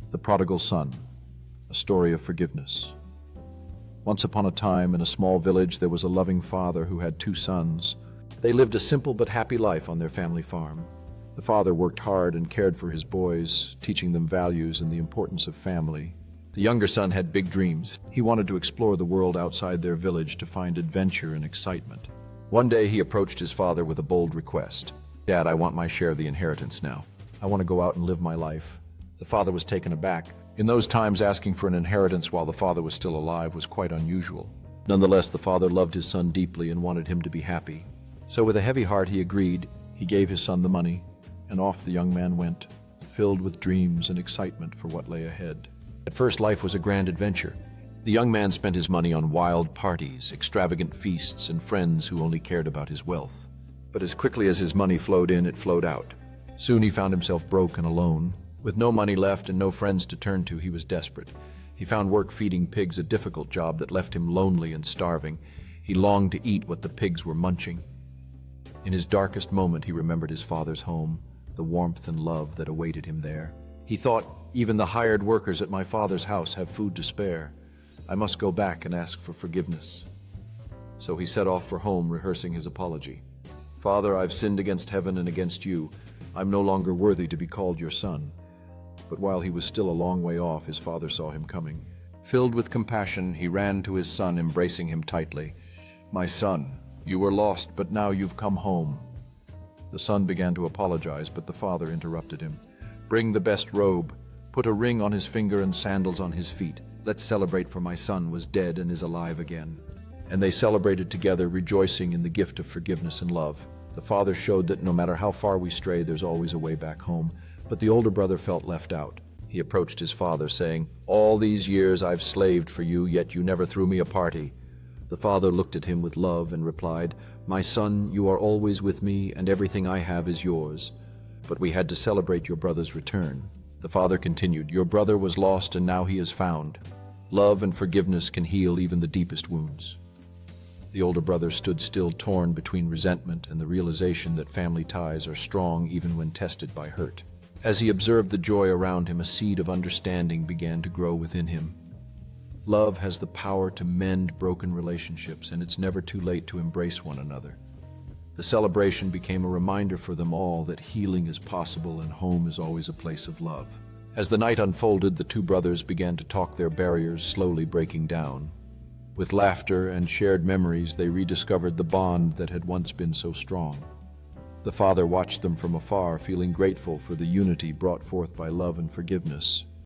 The Prodigal Son, a story of forgiveness. Once upon a time, in a small village, there was a loving father who had two sons. They lived a simple but happy life on their family farm. The father worked hard and cared for his boys, teaching them values and the importance of family. The younger son had big dreams. He wanted to explore the world outside their village to find adventure and excitement. One day he approached his father with a bold request. "Dad, I want my share of the inheritance now. I want to go out and live my life." The father was taken aback. In those times, asking for an inheritance while the father was still alive was quite unusual. Nonetheless, the father loved his son deeply and wanted him to be happy. So with a heavy heart he agreed. He gave his son the money, and off the young man went, filled with dreams and excitement for what lay ahead. At first, life was a grand adventure. The young man spent his money on wild parties, extravagant feasts, and friends who only cared about his wealth. But as quickly as his money flowed in, it flowed out. Soon he found himself broke and alone. With no money left and no friends to turn to, he was desperate. He found work feeding pigs a difficult job that left him lonely and starving. He longed to eat what the pigs were munching. In his darkest moment, he remembered his father's home, the warmth and love that awaited him there. He thought, "Even the hired workers at my father's house have food to spare. I must go back and ask for forgiveness." So he set off for home, rehearsing his apology. "Father, I've sinned against heaven and against you. I'm no longer worthy to be called your son." But while he was still a long way off, his father saw him coming. Filled with compassion, he ran to his son, embracing him tightly. "My son, you were lost, but now you've come home." The son began to apologize, but the father interrupted him. "Bring the best robe. Put a ring on his finger and sandals on his feet. Let's celebrate, for my son was dead and is alive again." And they celebrated together, rejoicing in the gift of forgiveness and love. The father showed that no matter how far we stray, there's always a way back home. But the older brother felt left out. He approached his father, saying, "All these years I've slaved for you, yet you never threw me a party." The father looked at him with love and replied, "My son, you are always with me, and everything I have is yours. But we had to celebrate your brother's return." The father continued, "Your brother was lost and now he is found. Love and forgiveness can heal even the deepest wounds." The older brother stood still, torn between resentment and the realization that family ties are strong even when tested by hurt. As he observed the joy around him, a seed of understanding began to grow within him. Love has the power to mend broken relationships, and it's never too late to embrace one another. The celebration became a reminder for them all that healing is possible and home is always a place of love. As the night unfolded, the two brothers began to talk, their barriers slowly breaking down. With laughter and shared memories, they rediscovered the bond that had once been so strong. The father watched them from afar, feeling grateful for the unity brought forth by love and forgiveness.